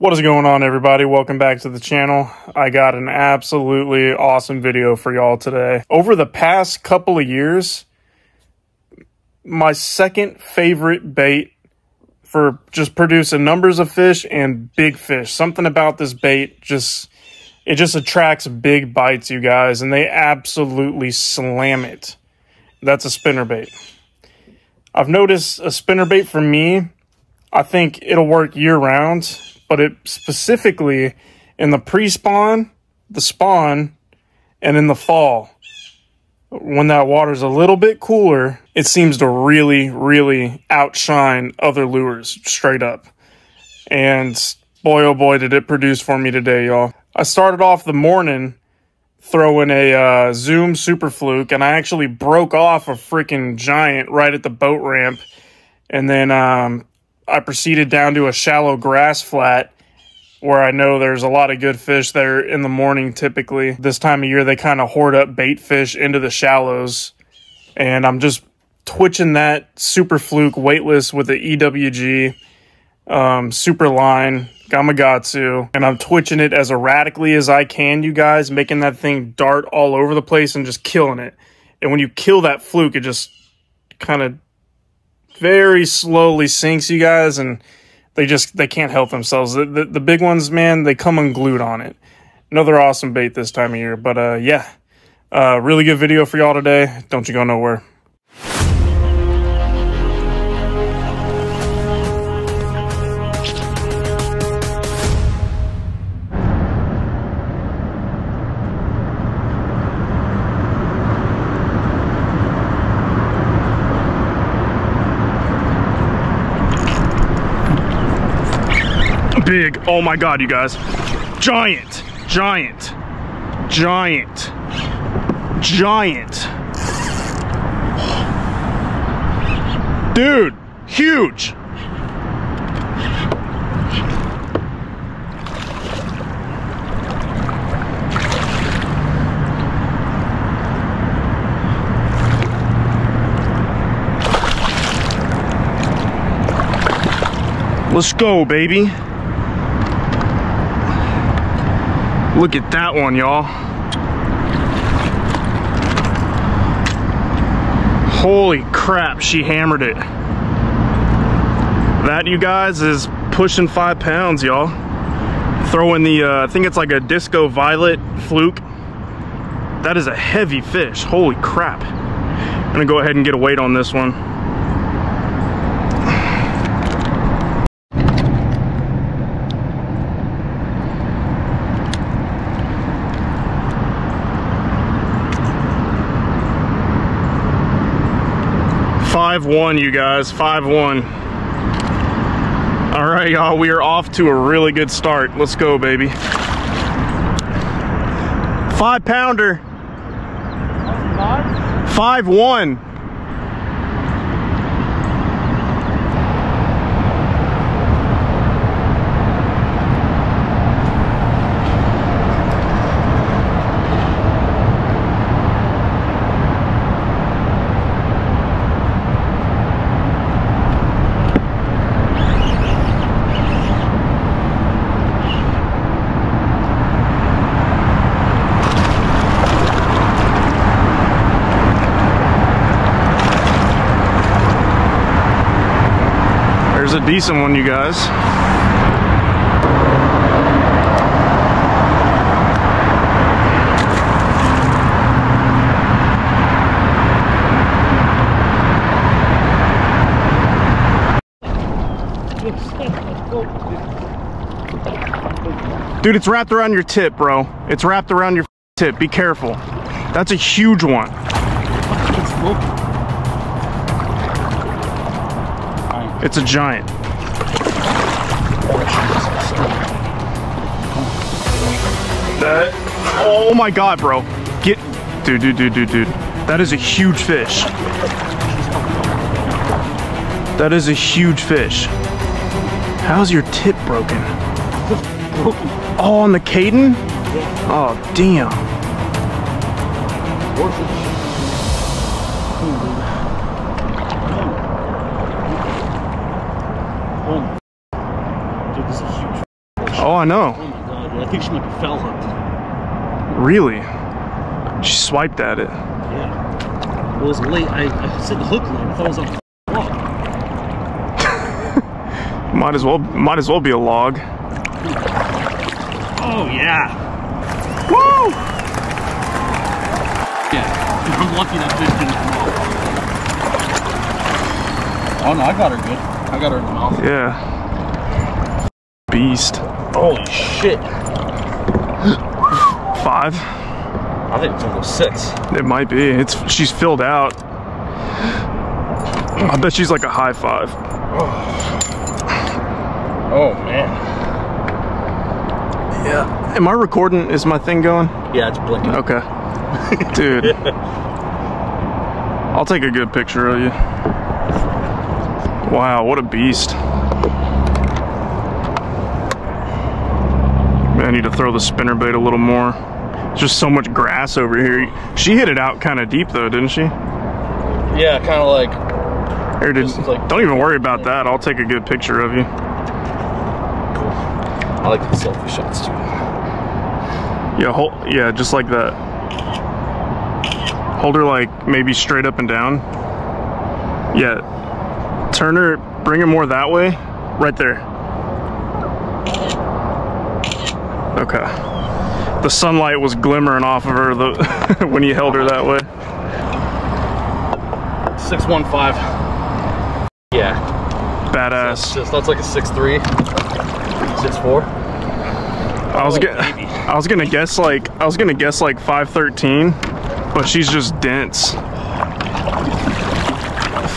What is going on, everybody? Welcome back to the channel. I got an absolutely awesome video for y'all today. Over the past couple of years, my second favorite bait for just producing numbers of fish and big fish. Something about this bait it just attracts big bites, you guys, and they absolutely slam it. That's a spinnerbait. I've noticed a spinnerbait for me, I think it'll work year-round, but it specifically in the pre-spawn, the spawn, and in the fall, when that water's a little bit cooler, it seems to really, really outshine other lures, straight up. And boy, oh boy, did it produce for me today, y'all. I started off the morning throwing a Zoom Super Fluke, and I actually broke off a freaking giant right at the boat ramp. And then I proceeded down to a shallow grass flat where I know there's a lot of good fish there in the morning typically. This time of year, they kind of hoard up bait fish into the shallows. And I'm just twitching that Super Fluke weightless with the EWG super line Gamakatsu, and I'm twitching it as erratically as I can, you guys, making that thing dart all over the place and just killing it. And when you kill that fluke, it just kind of very slowly sinks, you guys, and they can't help themselves. The big ones, man, they come unglued on it. Another awesome bait this time of year. But yeah, really good video for y'all today. Don't you go nowhere. Big, oh my god, you guys. Giant, giant, giant, giant. Dude, huge. Let's go, baby. Look at that one, y'all. Holy crap, she hammered it. That, you guys, is pushing 5 pounds, y'all. Throwing the, I think it's like a Disco Violet fluke. That is a heavy fish, holy crap. I'm gonna go ahead and get a weight on this one. $5.1, you guys, $5.1. All right, y'all, we are off to a really good start. Let's go, baby. 5-pounder. 5.1. There's a decent one, you guys. Dude, it's wrapped around your tip, bro. It's wrapped around your tip. Be careful. That's a huge one. It's a giant. Oh my god, bro. Dude. That is a huge fish. That is a huge fish. How's your tip broken? Oh, on the Caden? Oh, damn. Oh, I know. Oh my god, dude. I think she might be foul hooked. Really? She swiped at it. Yeah. It was late. I said the hook late. I thought it was on a log. Might as well be a log. Oh yeah. Woo! Yeah. I'm lucky that fish didn't come off. Oh no, I got her good. I got her in the mouth. Yeah. Beast. Holy shit. 5? I think it's almost 6. It might be. She's filled out. I bet she's like a high 5. Oh man. Yeah. Am I recording? Is my thing going? Yeah, it's blinking. Okay. Dude. I'll take a good picture of you. Wow, what a beast. I need to throw the spinnerbait a little more. Just so much grass over here. She hit it out kind of deep though, didn't she? Yeah, kind of like... Here, don't even worry about that. I'll take a good picture of you. I like the selfie shots too. Yeah, just like that. Hold her like maybe straight up and down. Yeah. Turn her, bring her more that way. Right there. Okay. The sunlight was glimmering off of her when you held her that way. 615. Yeah. Badass. That's like a 6'3", 6'4". I was gonna guess like 513, but she's just dense.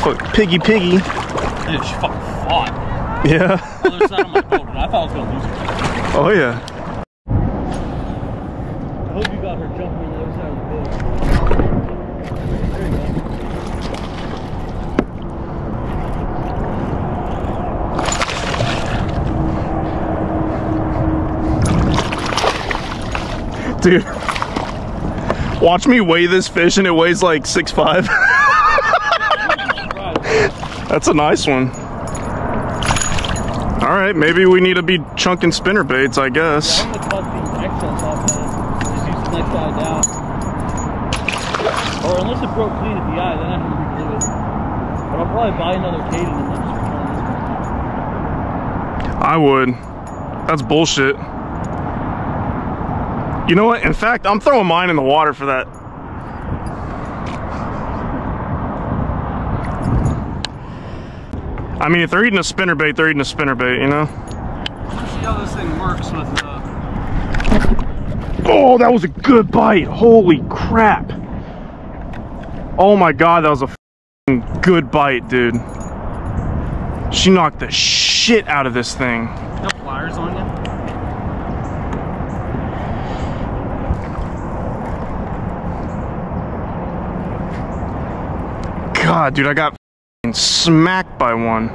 Fuck, piggy. Dude, she fucking fought. Yeah. Other side of my boat, and I thought I was gonna lose her. Oh yeah. I hope you got her jumping on the other side of the boat. There you go. Dude, watch me weigh this fish and it weighs like 6'5". That's a nice one. All right, maybe we need to be chunking spinnerbaits, I guess. Yeah, I'm gonna cut the excess off that. Just use the next eye down. Or unless it broke clean at the eye, then I can reglue it. But I'll probably buy another Caden and then just return this one. I would. That's bullshit. You know what? In fact, I'm throwing mine in the water for that. I mean, if they're eating a spinnerbait, they're eating a spinnerbait, you know? Let's see how this thing works with Oh, that was a good bite. Holy crap. Oh my god, that was a f***ing good bite, dude. She knocked the shit out of this thing. No pliers on you? God, dude, I got f***ing smacked by one.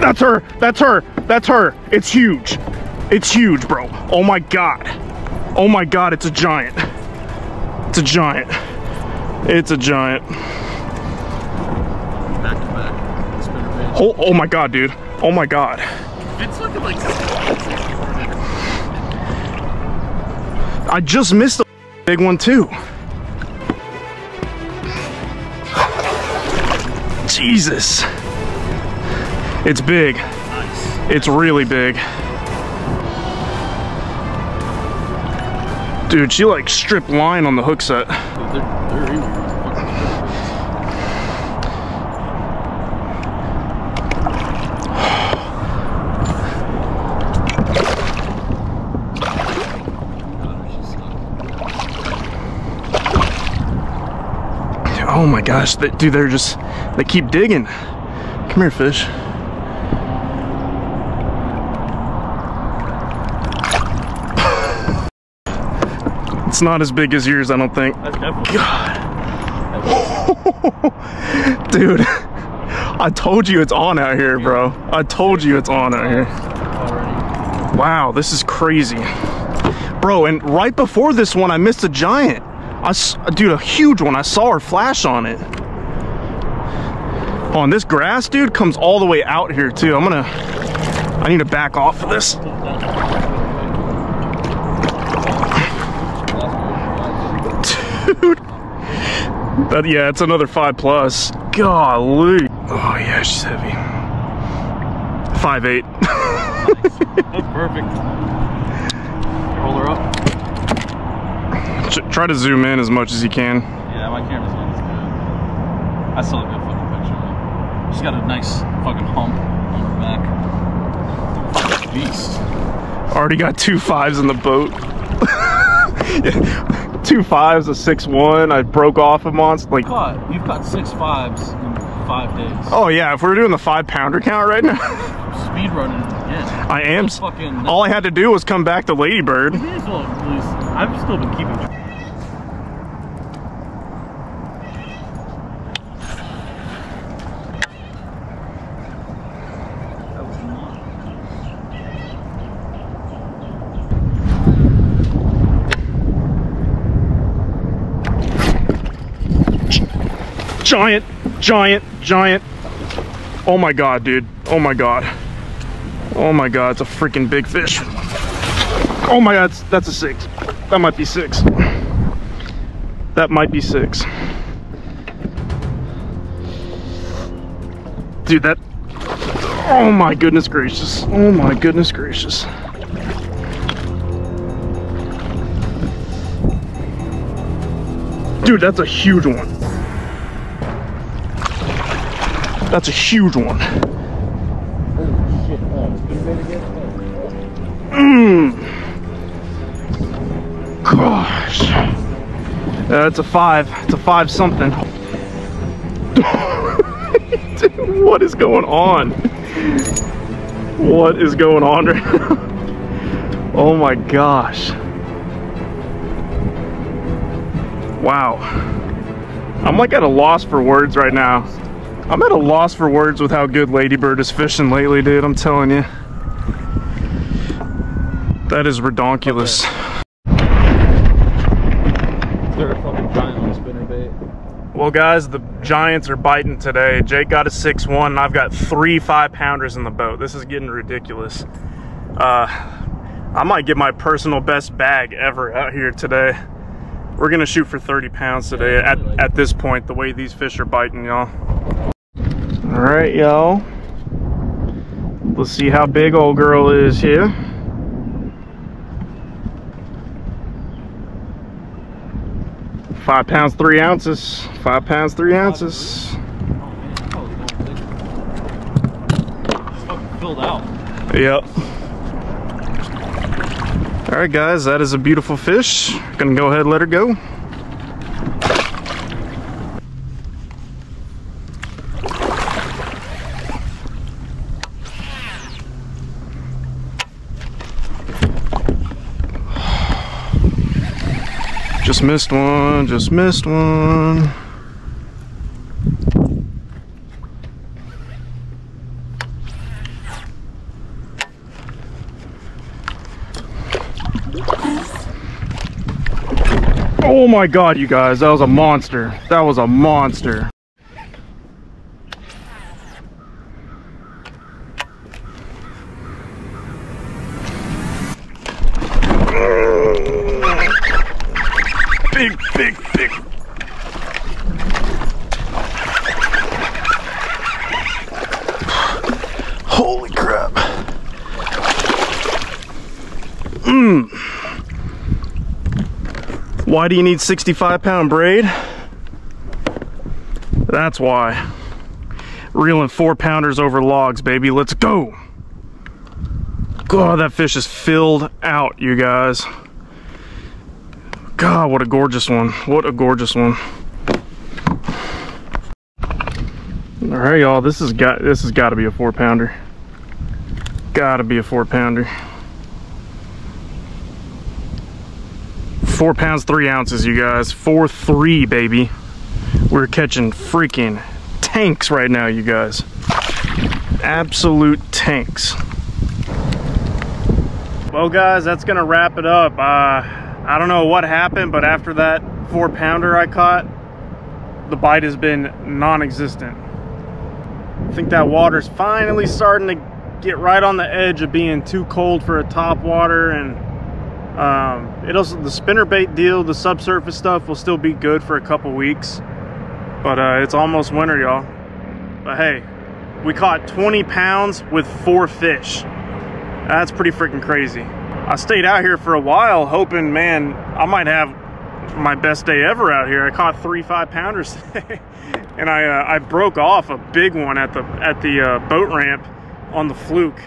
That's her. That's her. That's her. It's huge. It's huge, bro. Oh my god. Oh my god, it's a giant. It's a giant. It's a giant. Back to back. Spinnerbait. Oh my god, dude. Oh my god. It's looking like I just missed a big one too. Jesus. It's big. nice. It's really big. Dude, she like stripped line on the hook set. They're in here. Oh my gosh, dude, they keep digging. Come here, fish. It's not as big as yours, I don't think. That's definitely. God. Dude, I told you it's on out here, bro. I told you it's on out here. Already. Wow, this is crazy. Bro, and right before this one, I missed a giant. Dude, a huge one. I saw her flash on it. Oh, and this grass, dude, comes all the way out here, too. I need to back off of this. Dude. Yeah, it's another 5+. Golly. Oh, yeah, she's heavy. 5'8". That's perfect. Roll her up. Try to zoom in as much as you can. Yeah, my camera's not as good. I still have a good fucking picture of her. She's got a nice fucking hump on her back. Beast. Already got 2 5s in the boat. Yeah. 2 5s, a 6-1. I broke off a monster. Like, you've got 6 5s in 5 days. Oh yeah, if we're doing the 5-pounder count right now. Speed running again. I am. All I had to do was come back to Ladybird. You may as well at least. I've still been keeping track. Giant, giant, giant. Oh my god, dude. Oh my god. Oh my god, it's a freaking big fish. Oh my god, that's a 6. That might be 6. That might be 6. Dude, that... Oh my goodness gracious. Oh my goodness gracious. Dude, that's a huge one. That's a huge one. Holy shit. Gosh. It's a 5. It's a 5 something. Dude, what is going on? What is going on right now? Oh my gosh. Wow. I'm like at a loss for words right now. I'm at a loss for words with how good Ladybird is fishing lately, dude. I'm telling you. That is redonkulous. Okay. Is there a fucking giant on the spinnerbait? Well, guys, the giants are biting today. Jake got a 6-1, and I've got 3 5-pounders in the boat. This is getting ridiculous. I might get my personal best bag ever out here today. We're gonna shoot for 30 pounds today at this point, the way these fish are biting, y'all. All right, y'all. Let's see how big old girl is here. £5 3 ounces. £5 3 ounces. It's fucking filled out. Yep. All right, guys, that is a beautiful fish. Gonna go ahead and let her go. Just missed one, just missed one. Oh my god, you guys, that was a monster. That was a monster. Big, big, big. Holy crap. Why do you need 65-pound braid? That's why. Reeling 4-pounders over logs, baby. Let's go. God, that fish is filled out, you guys. God, what a gorgeous one. What a gorgeous one. All right, y'all, this has got to be a 4-pounder. Gotta be a 4-pounder. 4 pounds 3 ounces, you guys. 4-3, baby. We're catching freaking tanks right now, you guys. Absolute tanks. Well, guys, that's gonna wrap it up. I don't know what happened, but after that 4-pounder I caught, the bite has been non-existent. I think that water's finally starting to get right on the edge of being too cold for a top water, and the spinnerbait deal, the subsurface stuff, will still be good for a couple weeks, but it's almost winter, y'all. But hey, we caught 20 pounds with 4 fish. That's pretty freaking crazy. I stayed out here for a while hoping, man, I might have my best day ever out here. I caught 3 5-pounders today. And I broke off a big one at the boat ramp on the fluke.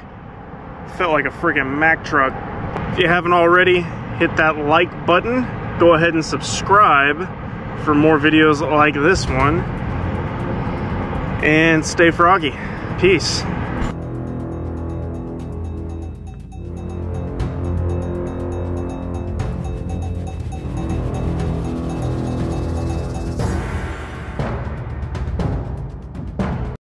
Felt like a freaking Mack truck. If you haven't already, hit that like button. Go ahead and subscribe for more videos like this one. And stay froggy. Peace.